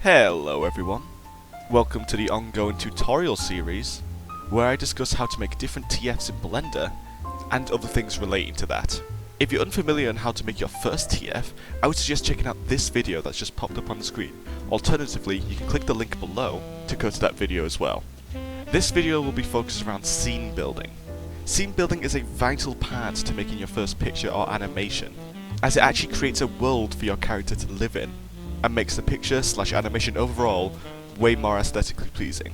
Hello everyone, welcome to the ongoing tutorial series where I discuss how to make different TFs in Blender and other things relating to that. If you're unfamiliar on how to make your first TF, I would suggest checking out this video that's just popped up on the screen. Alternatively, you can click the link below to go to that video as well. This video will be focused around scene building. Scene building is a vital part to making your first picture or animation, as it actually creates a world for your character to live in, and makes the picture/animation overall way more aesthetically pleasing.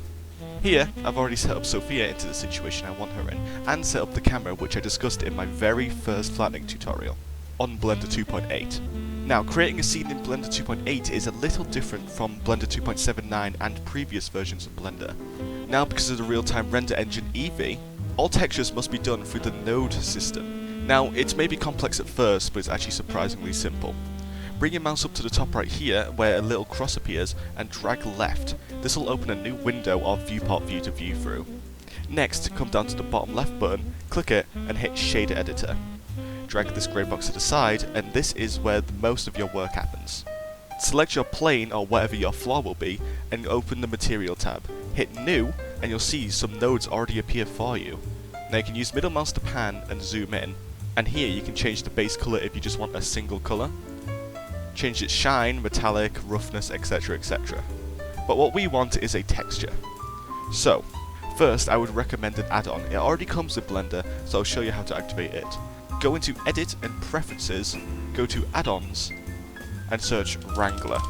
Here, I've already set up Sophia into the situation I want her in, and set up the camera which I discussed in my very first flattening tutorial on Blender 2.8. Now, creating a scene in Blender 2.8 is a little different from Blender 2.79 and previous versions of Blender. Now, because of the real-time render engine Eevee, all textures must be done through the node system. Now, it may be complex at first, but it's actually surprisingly simple. Bring your mouse up to the top right here, where a little cross appears, and drag left. This will open a new window of viewport view to view through. Next, come down to the bottom left button, click it, and hit Shader Editor. Drag this grey box to the side, and this is where most of your work happens. Select your plane, or whatever your floor will be, and open the Material tab. Hit New, and you'll see some nodes already appear for you. Now you can use middle mouse to pan and zoom in, and here you can change the base colour if you just want a single colour. Change its shine, metallic, roughness, etc, etc. But what we want is a texture. So, first I would recommend an add-on. It already comes with Blender, so I'll show you how to activate it. Go into Edit and Preferences, go to Add-ons, and search Wrangler.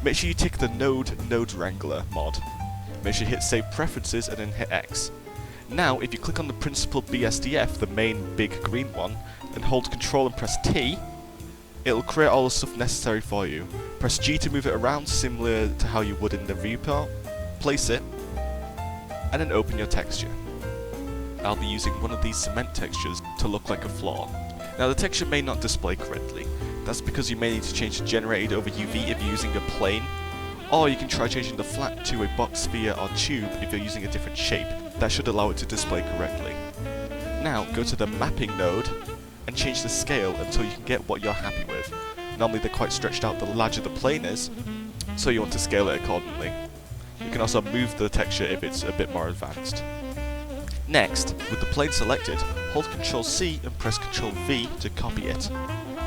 Make sure you tick the Node Wrangler mod. Make sure you hit Save Preferences and then hit X. Now, if you click on the Principled BSDF, the main big green one, and hold Control and press T, it'll create all the stuff necessary for you. Press G to move it around, similar to how you would in the viewport. Place it, and then open your texture. I'll be using one of these cement textures to look like a floor. Now the texture may not display correctly. That's because you may need to change the generated over UV if you're using a plane, or you can try changing the flat to a box, sphere, or tube if you're using a different shape. That should allow it to display correctly. Now go to the Mapping node, and change the scale until you can get what you're happy with. Normally they're quite stretched out the larger the plane is, so you want to scale it accordingly. You can also move the texture if it's a bit more advanced. Next, with the plane selected, hold Ctrl C and press Ctrl V to copy it.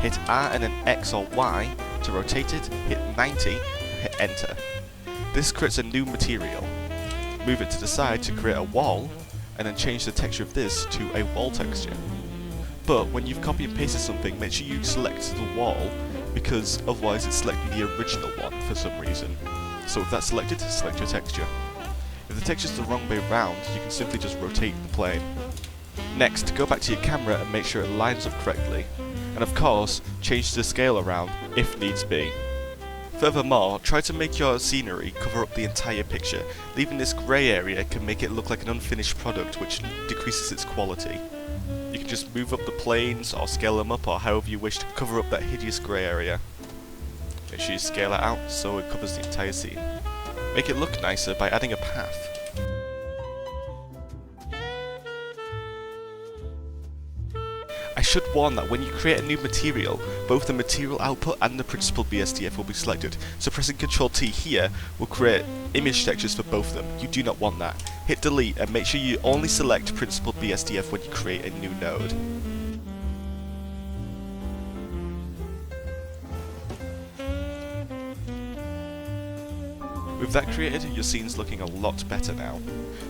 Hit R and then X or Y to rotate it, hit 90, and hit Enter. This creates a new material. Move it to the side to create a wall, and then change the texture of this to a wall texture. But when you've copy and pasted something, make sure you select the wall, because otherwise it's selecting the original one for some reason. So with that selected, select your texture. If the texture's the wrong way round, you can simply just rotate the plane. Next, go back to your camera and make sure it lines up correctly. And of course, change the scale around if needs be. Furthermore, try to make your scenery cover up the entire picture. Leaving this grey area can make it look like an unfinished product, which decreases its quality. You can just move up the planes, or scale them up, or however you wish to cover up that hideous grey area. Make sure you scale it out so it covers the entire scene. Make it look nicer by adding a path. I should warn that when you create a new material, both the material output and the principled BSDF will be selected, so pressing Ctrl T here will create image textures for both of them. You do not want that. Hit delete and make sure you only select principled BSDF when you create a new node. With that created, your scene's looking a lot better now.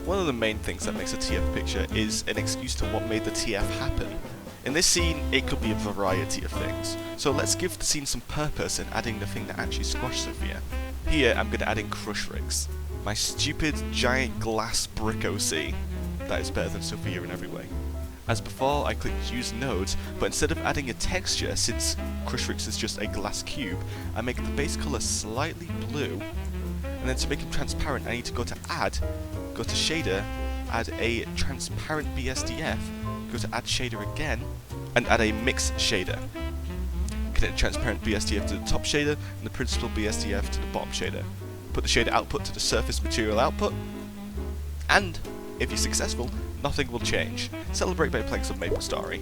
One of the main things that makes a TF picture is an excuse to what made the TF happen. In this scene, it could be a variety of things, so let's give the scene some purpose in adding the thing that actually squashed Sophia. Here, I'm going to add in crush rigs. My stupid, giant glass brick OC. That is better than Sophia in every way. As before, I clicked Use Nodes, but instead of adding a texture, since crush rigs is just a glass cube, I make the base colour slightly blue, and then to make him transparent, I need to go to Add, go to Shader, add a transparent BSDF, go to Add Shader again, and add a Mix Shader. Connect the transparent BSDF to the top shader, and the principled BSDF to the bottom shader. Put the shader output to the surface material output, and, if you're successful, nothing will change. Celebrate by playing some Maple Story.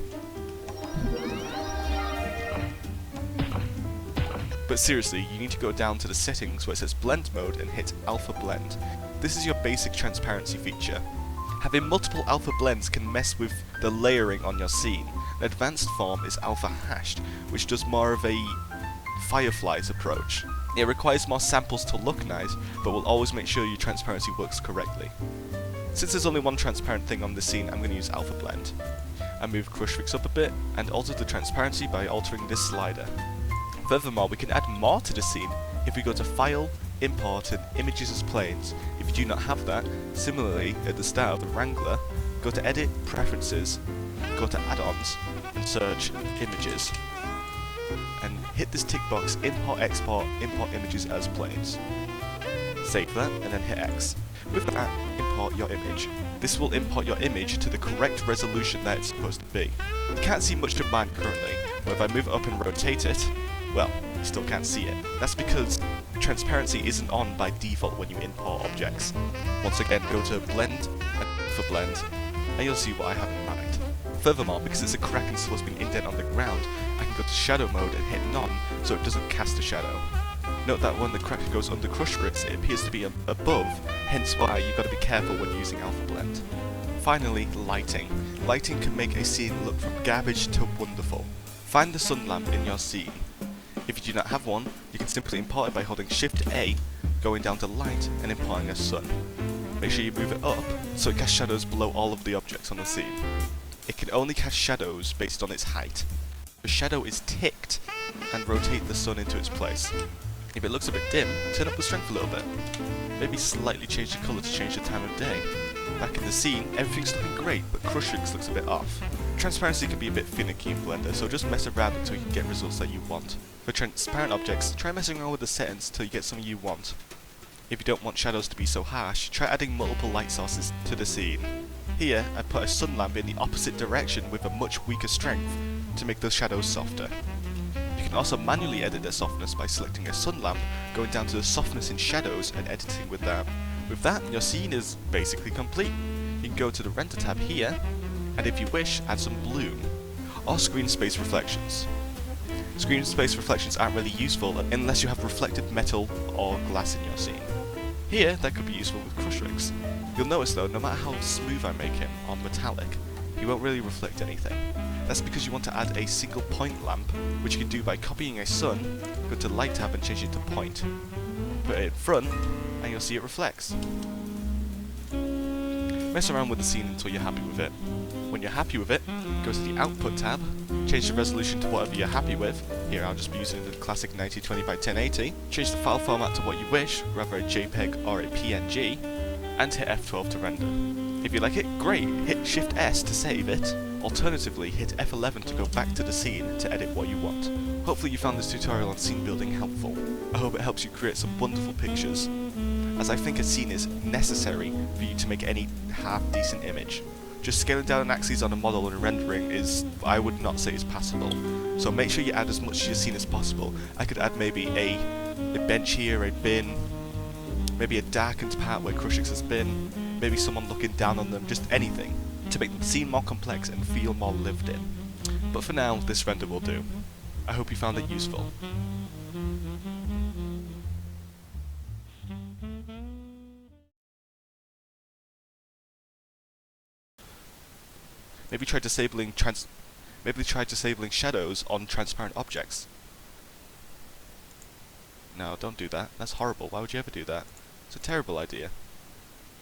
But seriously, you need to go down to the settings where it says blend mode and hit alpha blend. This is your basic transparency feature. Having multiple alpha blends can mess with the layering on your scene. An advanced form is alpha hashed, which does more of a Fireflies approach. It requires more samples to look nice, but will always make sure your transparency works correctly. Since there's only one transparent thing on the scene, I'm going to use alpha blend. I move Crucifix up a bit and alter the transparency by altering this slider. Furthermore, we can add more to the scene if we go to File, Import, and Images as Planes. If you do not have that, similarly at the start of the Wrangler, go to Edit, Preferences, go to Add-ons, and search Images. And hit this tick box, Import Images as Planes. Save that, and then hit X. With that, import your image. This will import your image to the correct resolution that it's supposed to be. You can't see much of mine currently, but if I move it up and rotate it, well, you still can't see it. That's because transparency isn't on by default when you import objects. Once again, go to Blend and for Blend, and you'll see what I have in mind. Furthermore, because it's a crack and supposed to be an indent on the ground, I can go to Shadow Mode and hit None, so it doesn't cast a shadow. Note that when the crack goes under Crucifix, it appears to be above, hence why you've got to be careful when using Alpha Blend. Finally, lighting. Lighting can make a scene look from garbage to wonderful. Find the sun lamp in your scene. If you do not have one, you can simply import it by holding Shift A, going down to Light, and importing a sun. Make sure you move it up, so it casts shadows below all of the objects on the scene. It can only cast shadows based on its height. The shadow is ticked, and rotate the sun into its place. If it looks a bit dim, turn up the strength a little bit. Maybe slightly change the colour to change the time of day. Back in the scene, everything's looking great, but Crucifix looks a bit off. Transparency can be a bit finicky in Blender, so just mess around until you get results that you want. For transparent objects, try messing around with the settings till you get something you want. If you don't want shadows to be so harsh, try adding multiple light sources to the scene. Here, I put a sun lamp in the opposite direction with a much weaker strength to make the shadows softer. You can also manually edit their softness by selecting a sun lamp, going down to the softness in shadows and editing with that. With that, your scene is basically complete. You can go to the render tab here, and if you wish, add some bloom, or screen space reflections. Screen space reflections aren't really useful unless you have reflected metal or glass in your scene. Here, that could be useful with Crucifix. You'll notice though, no matter how smooth I make him on metallic, he won't really reflect anything. That's because you want to add a single point lamp, which you can do by copying a sun, go to Light tab and change it to point. Put it in front, and you'll see it reflects. Mess around with the scene until you're happy with it. When you're happy with it, go to the Output tab, change the resolution to whatever you're happy with. Here I'll just be using the classic 1920 by 1080. Change the file format to what you wish, whether a JPEG or a PNG, and hit F12 to render. If you like it, great, hit Shift S to save it. Alternatively, hit F11 to go back to the scene to edit what you want. Hopefully you found this tutorial on scene building helpful. I hope it helps you create some wonderful pictures, as I think a scene is necessary for you to make any half-decent image. Just scaling down an axis on a model and rendering I would not say is passable. So make sure you add as much to your scene as possible. I could add maybe a bench here, a bin, maybe a darkened part where Crucifix has been, maybe someone looking down on them, just anything, to make the scene more complex and feel more lived in. But for now, this render will do. I hope you found it useful. Maybe try disabling shadows on transparent objects. No, don't do that. That's horrible. Why would you ever do that? It's a terrible idea.